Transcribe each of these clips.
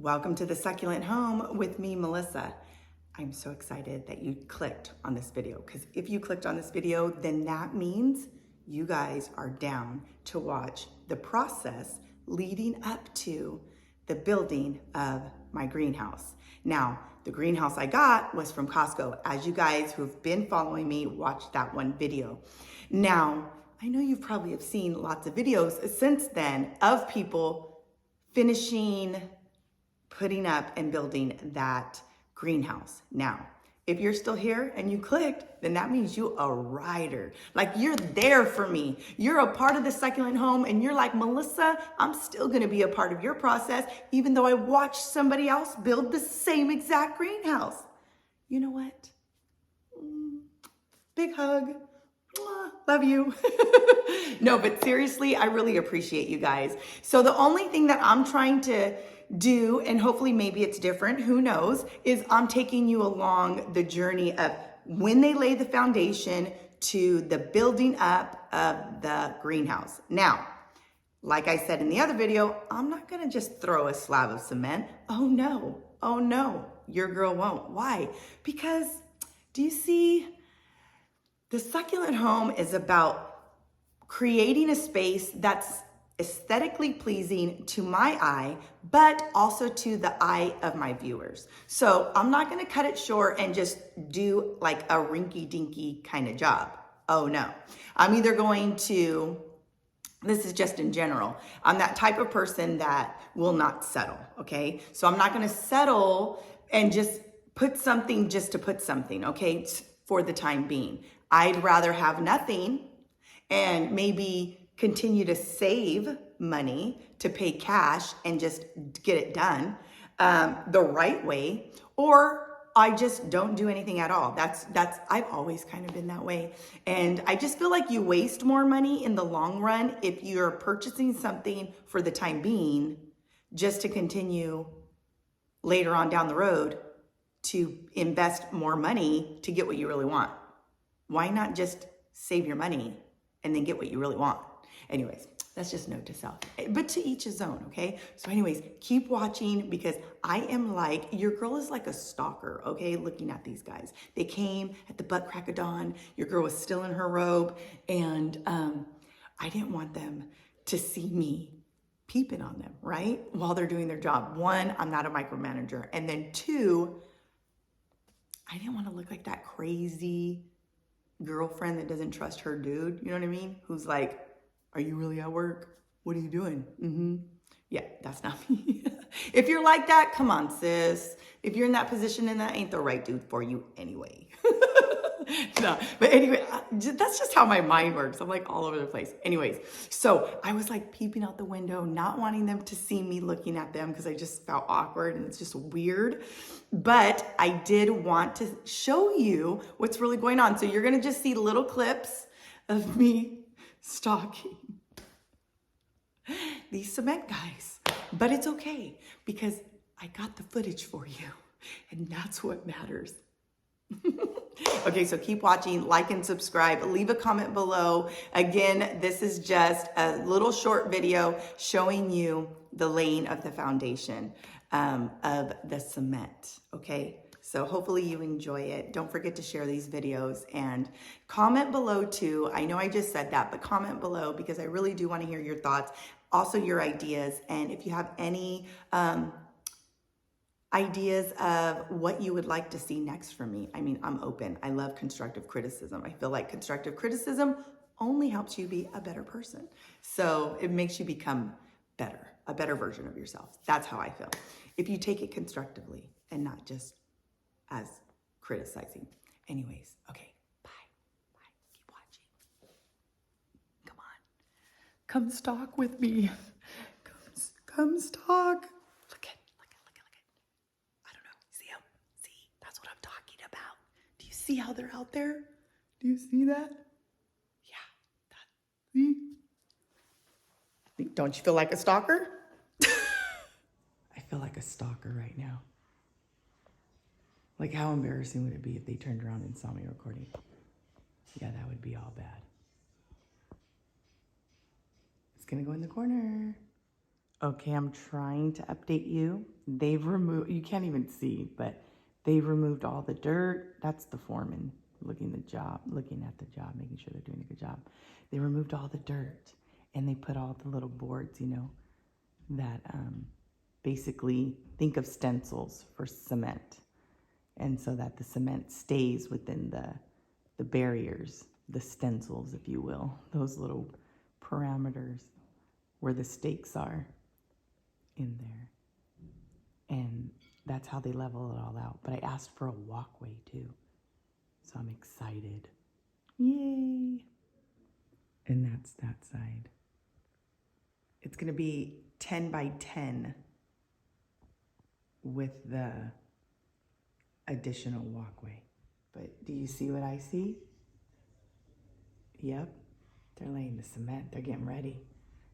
Welcome to the Succulent Home with me, Melissa. I'm so excited that you clicked on this video, because if you clicked on this video, then that means you guys are down to watch the process leading up to the building of my greenhouse. Now, the greenhouse I got was from Costco. As you guys who've been following me watched that one video. Now, I know you probably have seen lots of videos since then of people finishing, putting up and building that greenhouse. Now, if you're still here and you clicked, then that means you a rider. Like, you're there for me. You're a part of the Succulent Home, and you're like, Melissa, I'm still gonna be a part of your process, even though I watched somebody else build the same exact greenhouse. You know what? Big hug. Mwah. Love you. No, but seriously, I really appreciate you guys. So the only thing that I'm trying to do, and hopefully maybe it's different, who knows, is I'm taking you along the journey of when they lay the foundation to the building up of the greenhouse. Now, like I said in the other video, I'm not gonna just throw a slab of cement. Oh no, your girl won't. Why? Because, do you see, the Succulent Home is about creating a space that's aesthetically pleasing to my eye, but also to the eye of my viewers. So I'm not gonna cut it short and just do like a rinky-dinky kind of job. Oh no. I'm either going to, this is just in general, I'm that type of person that will not settle, okay? So I'm not gonna settle and just put something just to put something, okay, for the time being. I'd rather have nothing and maybe continue to save money to pay cash and just get it done the right way, or I just don't do anything at all. I've always kind of been that way. And I just feel like you waste more money in the long run if you're purchasing something for the time being just to continue later on down the road to invest more money to get what you really want. Why not just save your money and then get what you really want? Anyways, that's just note to self, but to each his own, okay? So anyways, keep watching, because I am like, your girl is like a stalker, okay? Looking at these guys. They came at the butt crack of dawn. Your girl was still in her robe, and I didn't want them to see me peeping on them, right? While they're doing their job. One, I'm not a micromanager. And then two, I didn't want to look like that crazy girlfriend that doesn't trust her dude, you know what I mean? Who's like, are you really at work? What are you doing? Yeah, that's not me. If you're like that, come on, sis. If you're in that position, and that ain't the right dude for you anyway. No, but anyway, that's just how my mind works. I'm like all over the place. Anyways, so I was like peeping out the window, not wanting them to see me looking at them because I just felt awkward and it's just weird. But I did want to show you what's really going on. So you're gonna just see little clips of me stalking these cement guys. But it's okay, because I got the footage for you, and that's what matters. Okay, so keep watching, like and subscribe, leave a comment below. Again, this is just a little short video showing you the laying of the foundation of the cement, okay? So hopefully you enjoy it. Don't forget to share these videos and comment below too. I know I just said that, but comment below, because I really do want to hear your thoughts, also your ideas. And if you have any ideas of what you would like to see next from me, I mean, I'm open. I love constructive criticism. I feel like constructive criticism only helps you be a better person. So it makes you become better, a better version of yourself. That's how I feel. If you take it constructively and not just as criticizing. Anyways, okay, bye. Keep watching. Come on. Come stalk with me. Come stalk. Look at. I don't know. See them? See? That's what I'm talking about. Do you see how they're out there? Do you see that? Yeah. See? Don't you feel like a stalker? I feel like a stalker right now. Like, how embarrassing would it be if they turned around and saw me recording? Yeah, that would be all bad. It's gonna go in the corner. Okay, I'm trying to update you they've removed, you can't even see, but they've removed all the dirt. That's the foreman looking at the job, making sure they're doing a good job. They removed all the dirt and they put all the little boards, you know, that basically think of stencils for cement. And so that the cement stays within the barriers, the stencils, if you will, those little parameters where the stakes are in there. And that's how they level it all out. But I asked for a walkway too. So I'm excited. Yay. And that's that side. It's gonna be 10 by 10 with the additional walkway. But do you see what I see? Yep, they're laying the cement. They're getting ready.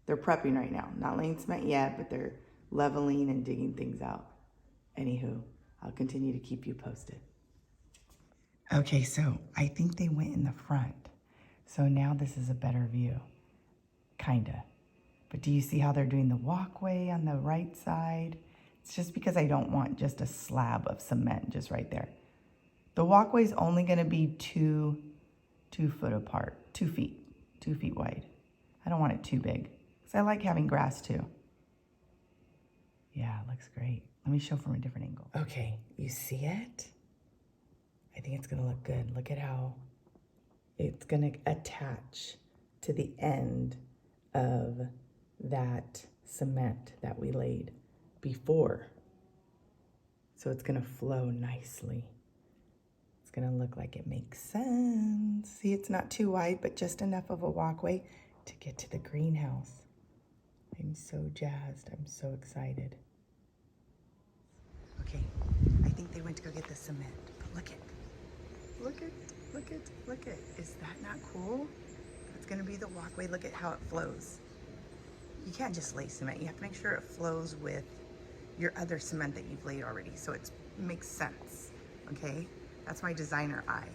They're prepping right now. Not laying cement yet, but they're leveling and digging things out. Anywho, I'll continue to keep you posted. Okay, so I think they went in the front. So now this is a better view, kinda. But do you see how they're doing the walkway on the right side? It's just because I don't want just a slab of cement just right there. The walkway's only gonna be two foot apart, 2 feet wide. I don't want it too big, because I like having grass too. Yeah, it looks great. Let me show from a different angle. Okay, you see it? I think it's gonna look good. Look at how it's gonna attach to the end of that cement that we laid before. So it's gonna flow nicely. It's gonna look like it makes sense. See, it's not too wide, but just enough of a walkway to get to the greenhouse. I'm so jazzed, I'm so excited. Okay, I think they went to go get the cement, but look it. Is that not cool? It's gonna be the walkway, look at how it flows. You can't just lay cement, you have to make sure it flows with your other cement that you've laid already, so it makes sense, okay? That's my designer eye.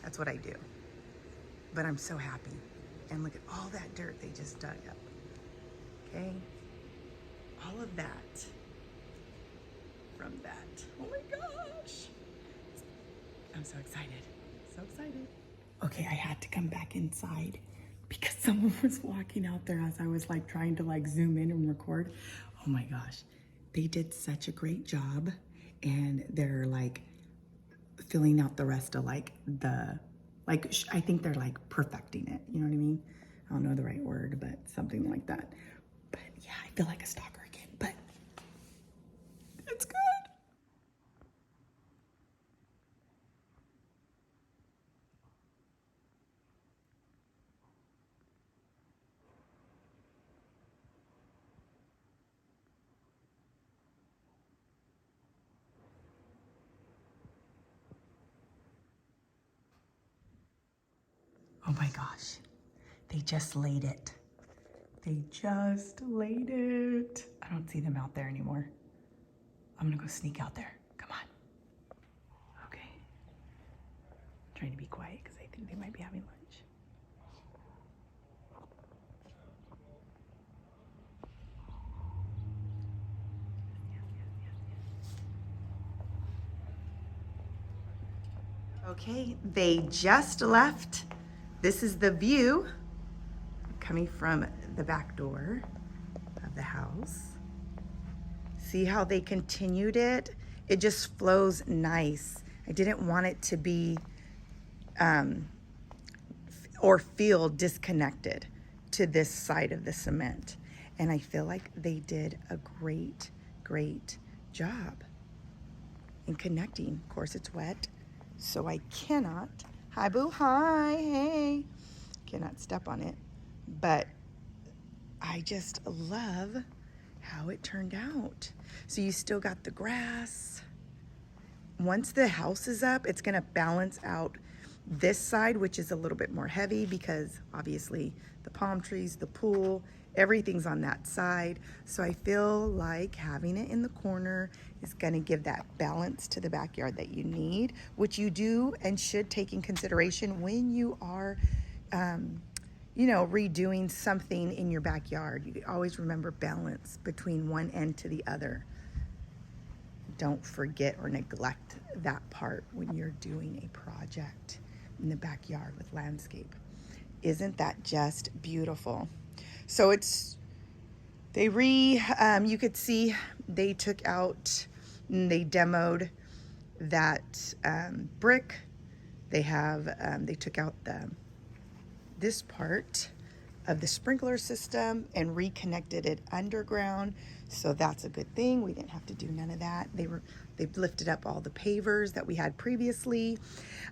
That's what I do. But I'm so happy. And look at all that dirt they just dug up, okay? All of that from that. Oh my gosh. I'm so excited, so excited. Okay, I had to come back inside because someone was walking out there as I was like trying to like zoom in and record. Oh my gosh, they did such a great job, and they're like filling out the rest of like I think they're like perfecting it, you know what I mean? I don't know the right word, but something like that. But yeah, I feel like a stalker again, but it's good. Oh my gosh, they just laid it. They just laid it. I don't see them out there anymore. I'm gonna go sneak out there. Come on. Okay. I'm trying to be quiet because I think they might be having lunch. Okay, they just left. This is the view coming from the back door of the house. See how they continued it? It just flows nice. I didn't want it to be or feel disconnected to this side of the cement. And I feel like they did a great job in connecting. Of course, it's wet, so I cannot, hi boo, hi, hey, cannot step on it. But I just love how it turned out. So you still got the grass. Once the house is up, it's gonna balance out this side, which is a little bit more heavy because obviously the palm trees, the pool, everything's on that side. So I feel like having it in the corner is gonna give that balance to the backyard that you need, which you do and should take in consideration when you are you know, redoing something in your backyard. You always remember balance between one end to the other. don't forget or neglect that part when you're doing a project in the backyard with landscape. Isn't that just beautiful? So you could see they took out and they demoed that brick. They took out this part of the sprinkler system and reconnected it underground. So that's a good thing. We didn't have to do none of that. They've lifted up all the pavers that we had previously.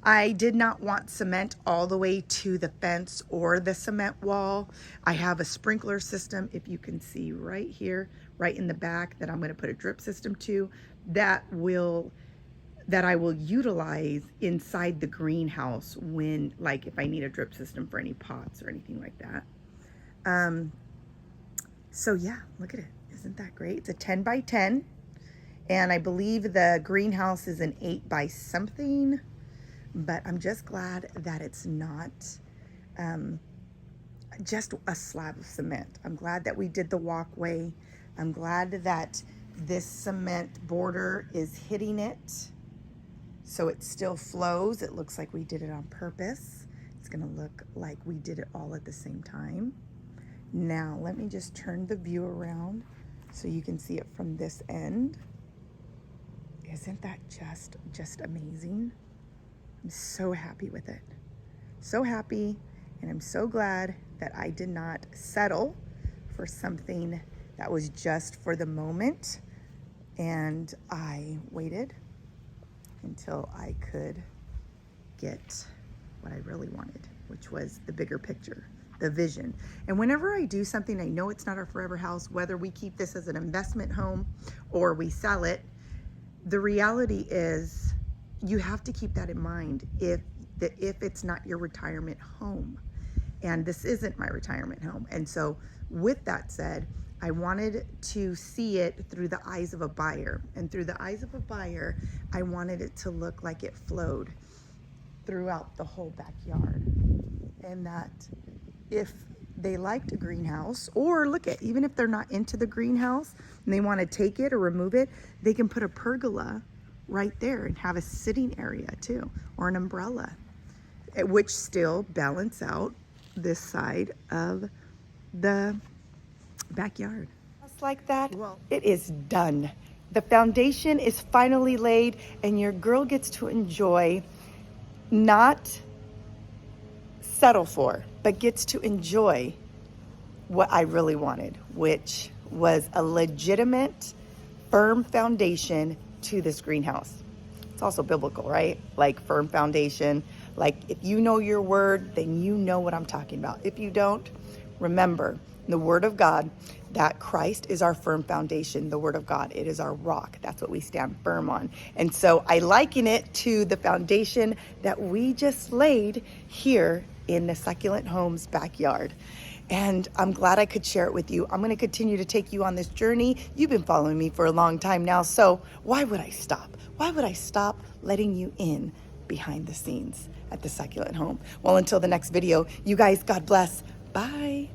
I did not want cement all the way to the fence or the cement wall. I have a sprinkler system, if you can see right here, right in the back, that I'm going to put a drip system to, that I will utilize inside the greenhouse when, like, if I need a drip system for any pots or anything like that. So yeah, look at it. Isn't that great? It's a 10 by 10. And I believe the greenhouse is an 8 by something. But I'm just glad that it's not just a slab of cement. I'm glad that we did the walkway. I'm glad that this cement border is hitting it, so it still flows. It looks like we did it on purpose. It's gonna look like we did it all at the same time. Now, let me just turn the view around so you can see it from this end. Isn't that just amazing? I'm so happy with it. So happy, and I'm so glad that I did not settle for something that was just for the moment, and I waited until I could get what I really wanted, which was the bigger picture, the vision. And whenever I do something, I know it's not our forever house, whether we keep this as an investment home or we sell it, the reality is you have to keep that in mind if it's not your retirement home. And this isn't my retirement home. And so with that said, I wanted to see it through the eyes of a buyer. And through the eyes of a buyer, I wanted it to look like it flowed throughout the whole backyard. And that if they liked a greenhouse, or even if they're not into the greenhouse and they want to take it or remove it, they can put a pergola right there and have a sitting area too, or an umbrella, which still balance out this side of the backyard. Just like that, well, it is done. The foundation is finally laid, and your girl gets to enjoy, not settle for, but gets to enjoy what I really wanted, which was a legitimate, firm foundation to this greenhouse. It's also biblical, right? Like firm foundation. Like if you know your word, then you know what I'm talking about. If you don't, remember the word of God, that Christ is our firm foundation. The word of God, it is our rock. That's what we stand firm on. And so I liken it to the foundation that we just laid here in the Succulent Home's backyard. And I'm glad I could share it with you. I'm going to continue to take you on this journey. You've been following me for a long time now, so why would I stop? Why would I stop letting you in behind the scenes at the Succulent Home? Well, until the next video, you guys, God bless. Bye.